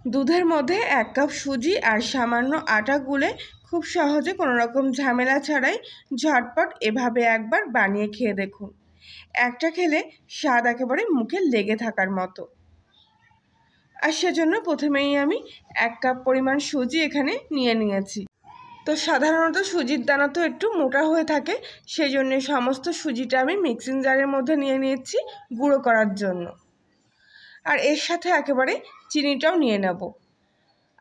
দুধের মধ্যে 1 কাপ সুজি আর সামান্য আটা গুলে খুব সহজে কোনো রকম ঝামেলা ছাড়াই ঝটপট এভাবে একবার বানিয়ে খেয়ে দেখুন। একটা খেলে স্বাদ একেবারে মুখে লেগে থাকার মতো। আর সেজন্য প্রথমেই আমি 1 কাপ পরিমাণ সুজি এখানে নিয়ে নিয়েছি। তো সাধারণত সুজির দানা তো একটু মোটা হয়ে থাকে, সেই জন্য সমস্ত সুজিটা আমি মিক্সিং জারের মধ্যে নিয়ে নিয়েছি গুঁড়ো করার জন্য। আর এর সাথে একেবারে চিনিটাও নিয়ে নেব।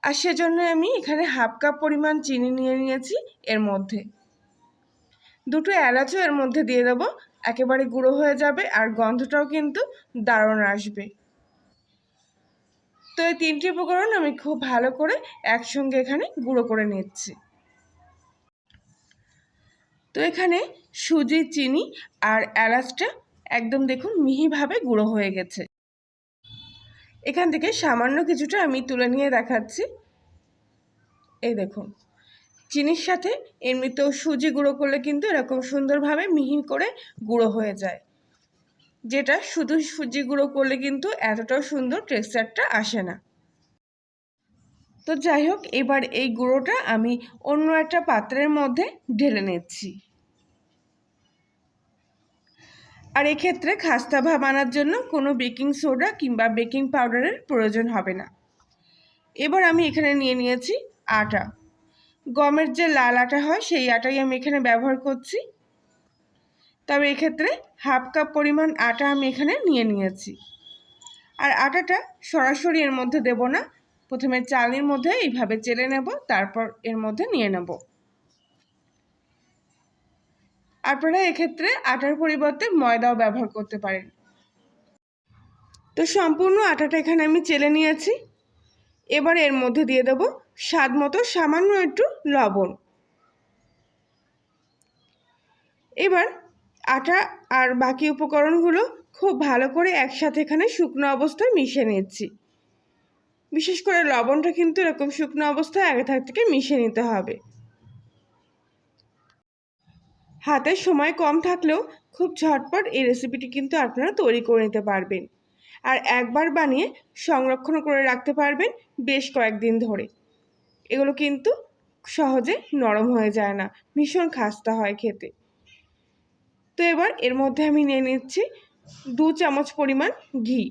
আর সেজন্য আমি এখানে 1/2 কাপ পরিমাণ চিনি নিয়ে নিয়েছি। এর মধ্যে 2টো এলাচও এর মধ্যে দিয়ে দেব, একেবারে গুঁড়ো হয়ে যাবে আর গন্ধটাও কিন্তু দারুণ আসবে। তো এই 3টি উপকরণ আমি খুব ভালো করে একসঙ্গে এখানে গুঁড়ো করে নিচ্ছি। তো এখানে সুজি, চিনি আর এলাচটা একদম দেখুন মিহিভাবে গুঁড়ো হয়ে গেছে। এখান থেকে সামান্য কিছুটা আমি তুলে নিয়ে দেখাচ্ছি। এই দেখুন, চিনির সাথে এমনিতেও সুজি গুঁড়ো করলে কিন্তু এরকম সুন্দরভাবে মিহি করে গুঁড়ো হয়ে যায়, যেটা শুধু সুজি গুঁড়ো করলে কিন্তু এতটাও সুন্দর টেক্সচারটা আসে না। তো যাই হোক, এবার এই গুঁড়োটা আমি অন্য একটা পাত্রের মধ্যে ঢেলে নিচ্ছি। আর এক্ষেত্রে খাস্তা ভাব আনার জন্য কোনো বেকিং সোডা কিংবা বেকিং পাউডারের প্রয়োজন হবে না। এবার আমি এখানে নিয়ে নিয়েছি আটা। গমের যে লাল আটা হয় সেই আটাই আমি এখানে ব্যবহার করছি। তবে এক্ষেত্রে 1/2 কাপ পরিমাণ আটা আমি এখানে নিয়ে নিয়েছি। আর আটাটা সরাসরি এর মধ্যে দেব না, প্রথমে চালনির মধ্যে এইভাবে চেলে নেব, তারপর এর মধ্যে নিয়ে নেব। আপনারা এক্ষেত্রে আটার পরিবর্তে ময়দাও ব্যবহার করতে পারেন। তো সম্পূর্ণ আটাটা এখানে আমি চেলে নিয়েছি। এবার এর মধ্যে দিয়ে দেব স্বাদ মতো সামান্য একটু লবণ। এবার আটা আর বাকি উপকরণগুলো খুব ভালো করে একসাথে এখানে শুকনো অবস্থায় মিশিয়ে নিচ্ছি। বিশেষ করে লবণটা কিন্তু এরকম শুকনো অবস্থায় আগে থেকে মিশিয়ে নিতে হবে। হাতে সময় কম থাকলেও খুব ঝটপট এই রেসিপিটি কিন্তু আপনারা তৈরি করে নিতে পারবেন। আর একবার বানিয়ে সংরক্ষণ করে রাখতে পারবেন বেশ কয়েকদিন ধরে। এগুলো কিন্তু সহজে নরম হয়ে যায় না, ভীষণ খাস্তা হয় খেতে। তো এবার এর মধ্যে আমি নিয়ে নিচ্ছি 2 চামচ পরিমাণ ঘি।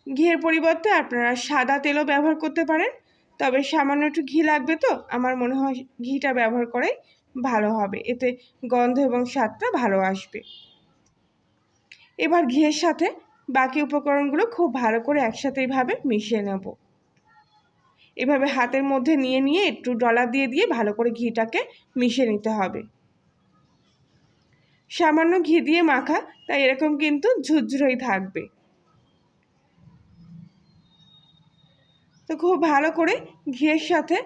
ঘিয়ের পরিবর্তে আপনারা সাদা তেলও ব্যবহার করতে পারেন, তবে সামান্য একটু ঘি লাগবে, তো আমার মনে হয় ঘিটা ব্যবহার করাই ভালো হবে, এতে গন্ধ এবং স্বাদটা ভালো আসবে। এবার ঘিয়ের সাথে বাকি উপকরণগুলো খুব ভালো করে একসাথে এইভাবে মিশিয়ে নেব। এভাবে হাতের মধ্যে নিয়ে নিয়ে একটু ডলা দিয়ে দিয়ে ভালো করে ঘিটাকে মিশিয়ে নিতে হবে। সামান্য ঘি দিয়ে মাখা, তাই এরকম কিন্তু ঝুরঝুরেই থাকবে। তো খুব ভালো করে ঘিয়ের সাথে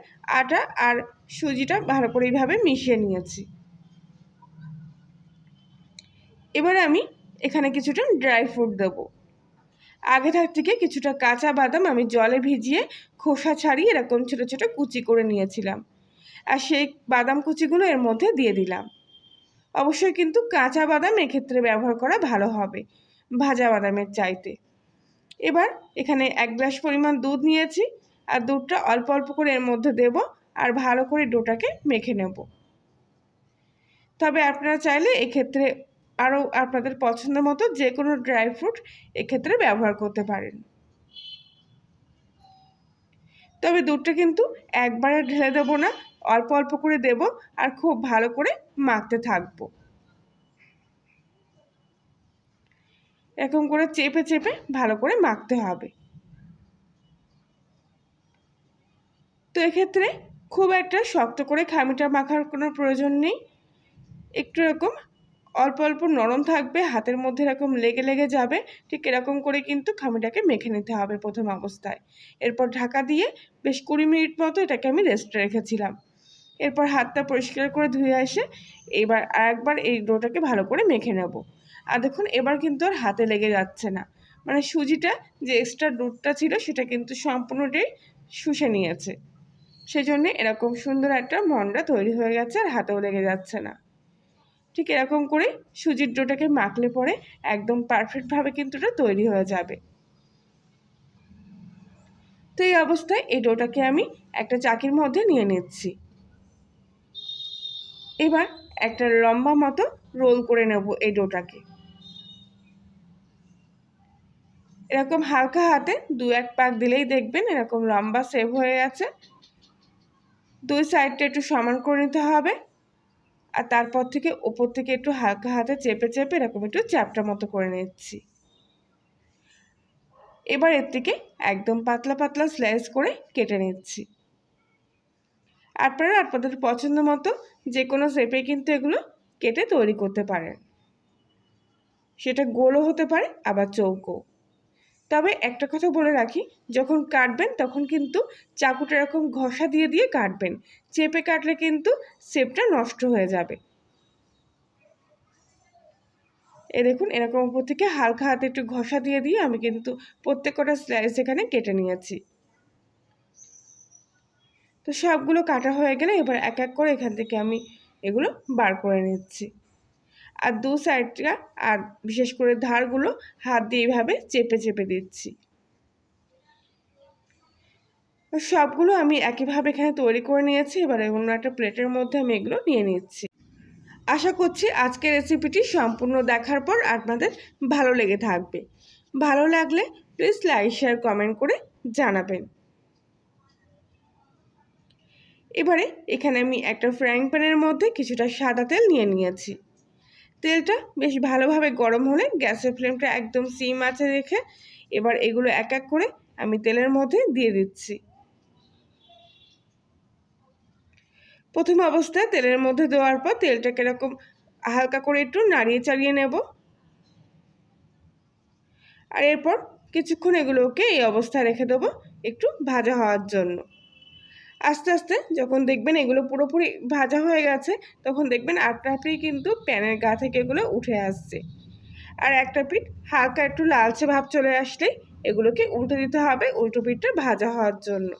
আটা আর সুজিটা ভালো করে এইভাবে মিশিয়ে নিয়েছি। এবার আমি এখানে কিছুটা ড্রাই ফ্রুট দেবো। আগে থেকে কিছুটা কাঁচা বাদাম আমি জলে ভিজিয়ে খোসা ছাড়িয়ে এরকম ছোটো ছোটো কুচি করে নিয়েছিলাম, আর সেই বাদাম কুচিগুলো এর মধ্যে দিয়ে দিলাম। অবশ্যই কিন্তু কাঁচা বাদাম এক্ষেত্রে ব্যবহার করা ভালো হবে ভাজা বাদামের চাইতে। এবার এখানে 1 গ্লাস পরিমাণ দুধ নিয়েছি, আর দুধটা অল্প অল্প করে এর মধ্যে দেব আর ভালো করে ডোটাকে মেখে নেব। তবে আপনারা চাইলে এক্ষেত্রে আরও আপনাদের পছন্দ মতো যে কোনো ড্রাই ফ্রুট এক্ষেত্রে ব্যবহার করতে পারেন। তবে দুধটা কিন্তু একবারে ঢেলে দেবো না, অল্প অল্প করে দেব আর খুব ভালো করে মাখতে থাকবো। এরকম করে চেপে চেপে ভালো করে মাখতে হবে। তো এক্ষেত্রে খুব একটা শক্ত করে খামিটা মাখার কোনো প্রয়োজন নেই, একটু এরকম অল্প অল্প নরম থাকবে, হাতের মধ্যে এরকম লেগে লেগে যাবে, ঠিক এরকম করে কিন্তু খামিটাকে মেখে নিতে হবে প্রথম অবস্থায়। এরপর ঢাকা দিয়ে বেশ 20 মিনিট মতো এটাকে আমি রেস্টে রেখেছিলাম। এরপর হাতটা পরিষ্কার করে ধুয়ে এসে এবার আরেকবার এই ডোটাকে ভালো করে মেখে নেব। আর দেখুন, এবার কিন্তু আর হাতে লেগে যাচ্ছে না, মানে সুজিটা যে এক্সট্রা দুধটা ছিল সেটা কিন্তু সম্পূর্ণটাই শুষে নিয়েছে। সেজন্য এরকম সুন্দর একটা মন্ডা তৈরি হয়ে গেছে আর হাতেও লেগে যাচ্ছে না। ঠিক এরকম করে সুজির ডোটাকে মাখলে পরে একদম পারফেক্টভাবে কিন্তু এটা তৈরি হয়ে যাবে। তো এই অবস্থায় এই ডোটাকে আমি একটা চাকির মধ্যে নিয়ে নিচ্ছি। এবার একটা লম্বা মতো রোল করে নেব এই ডোটাকে। এরকম হালকা হাতে 2-1 পাক দিলেই দেখবেন এরকম লম্বা শেপ হয়ে গেছে। দুই সাইডটা একটু সমান করে নিতে হবে, আর তারপর থেকে ওপর থেকে একটু হালকা হাতে চেপে চেপে এরকম একটু চ্যাপ্টা মতো করে নিচ্ছি। এবার এর থেকে একদম পাতলা পাতলা স্লাইস করে কেটে নিচ্ছি। আপনারা আপনাদের পছন্দ মতো যে কোনো শেপে কিন্তু এগুলো কেটে তৈরি করতে পারেন, সেটা গোলও হতে পারে আবার চৌকো। তবে একটা কথা বলে রাখি, যখন কাটবেন তখন কিন্তু চাকুটা এরকম ঘষা দিয়ে দিয়ে কাটবেন, চেপে কাটলে কিন্তু শেপটা নষ্ট হয়ে যাবে। দেখুন এরকম উপর থেকে হালকা হাতে একটু ঘষা দিয়ে দিয়ে আমি কিন্তু প্রত্যেকটা স্লাইস এখানে কেটে নিয়েছি। তো সবগুলো কাটা হয়ে গেলে এবার এক এক করে এখান থেকে আমি এগুলো বার করে নিচ্ছি। আর দু সাইডটা আর বিশেষ করে ধারগুলো হাত দিয়ে এইভাবে চেপে চেপে দিচ্ছি। সবগুলো আমি একইভাবে এখানে তৈরি করে নিয়েছি। এবার অন্য একটা প্লেটের মধ্যে আমি এগুলো নিয়ে নিচ্ছি। আশা করছি আজকের রেসিপিটি সম্পূর্ণ দেখার পর আপনাদের ভালো লেগে থাকবে। ভালো লাগলে প্লিজ লাইক শেয়ার কমেন্ট করে জানাবেন। এবারে এখানে আমি একটা ফ্রাইং প্যানের মধ্যে কিছুটা সাদা তেল নিয়ে নিয়েছি। তেলটা বেশ ভালোভাবে গরম হলে গ্যাসের ফ্লেমটা একদম সিম আঁচে রেখে এবার এগুলো এক এক করে আমি তেলের মধ্যে দিয়ে দিচ্ছি। প্রথম অবস্থায় তেলের মধ্যে দেওয়ার পর তেলটাকে এরকম হালকা করে একটু নাড়িয়ে চাড়িয়ে নেব, আর এরপর কিছুক্ষণ এগুলোকে এই অবস্থায় রেখে দেবো একটু ভাজা হওয়ার জন্য। আস্তে আস্তে যখন দেখবেন এগুলো পুরোপুরি ভাজা হয়ে গেছে তখন দেখবেন আপনা আপনি কিন্তু প্যানের গা থেকে এগুলো উঠে আসছে, আর একটা পিঠ হালকা একটু লালচে ভাব চলে আসলেই এগুলোকে উল্টে দিতে হবে উল্টো পিঠটা ভাজা হওয়ার জন্য।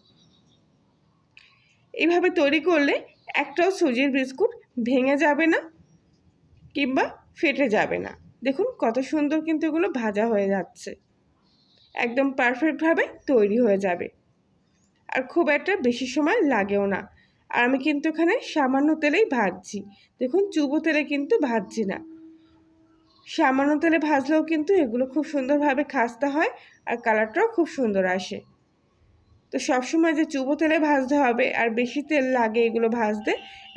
এইভাবে তৈরি করলে একটাও সুজির বিস্কুট ভেঙে যাবে না কিংবা ফেটে যাবে না। দেখুন কত সুন্দর কিন্তু এগুলো ভাজা হয়ে যাচ্ছে, একদম পারফেক্টভাবে তৈরি হয়ে যাবে, আর খুব একটা বেশি সময় লাগেও না। আর আমি কিন্তু এখানে সামান্য তেলেই ভাজছি, দেখুন চুবো তেলে কিন্তু ভাজছি না। সামান্য তেলে ভাজলেও কিন্তু এগুলো খুব সুন্দরভাবে খাস্তা হয় আর কালারটাও খুব সুন্দর আসে। তো সবসময় যে চুবো তেলে ভাজতে হবে আর বেশি তেল লাগে এগুলো ভাজতে,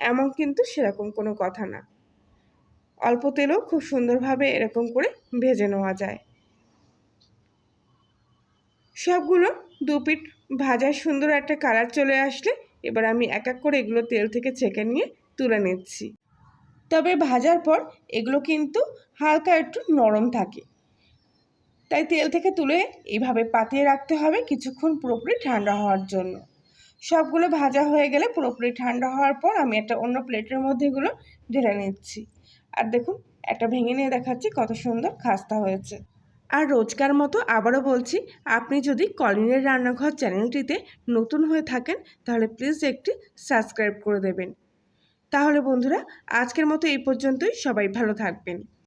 এমন কিন্তু সেরকম কোনো কথা না। অল্প তেলেও খুব সুন্দরভাবে এরকম করে ভেজে নেওয়া যায়। সবগুলো দু পিঠ ভাজার সুন্দর একটা কালার চলে আসলে এবার আমি এক এক করে এগুলো তেল থেকে ছেঁকে নিয়ে তুলে নিচ্ছি। তবে ভাজার পর এগুলো কিন্তু হালকা একটু নরম থাকে, তাই তেল থেকে তুলে এইভাবে পাতিয়ে রাখতে হবে কিছুক্ষণ পুরোপুরি ঠান্ডা হওয়ার জন্য। সবগুলো ভাজা হয়ে গেলে পুরোপুরি ঠান্ডা হওয়ার পর আমি একটা অন্য প্লেটের মধ্যে এগুলো ঢেলে নিচ্ছি। আর দেখুন একটা ভেঙে নিয়ে দেখাচ্ছি কত সুন্দর খাস্তা হয়েছে। আর রোজকার মতো আবারও বলছি, আপনি যদি কলিনের রান্নাঘর চ্যানেলটিতে নতুন হয়ে থাকেন তাহলে প্লিজ একটি সাবস্ক্রাইব করে দেবেন। তাহলে বন্ধুরা আজকের মতো এই পর্যন্তই, সবাই ভালো থাকবেন।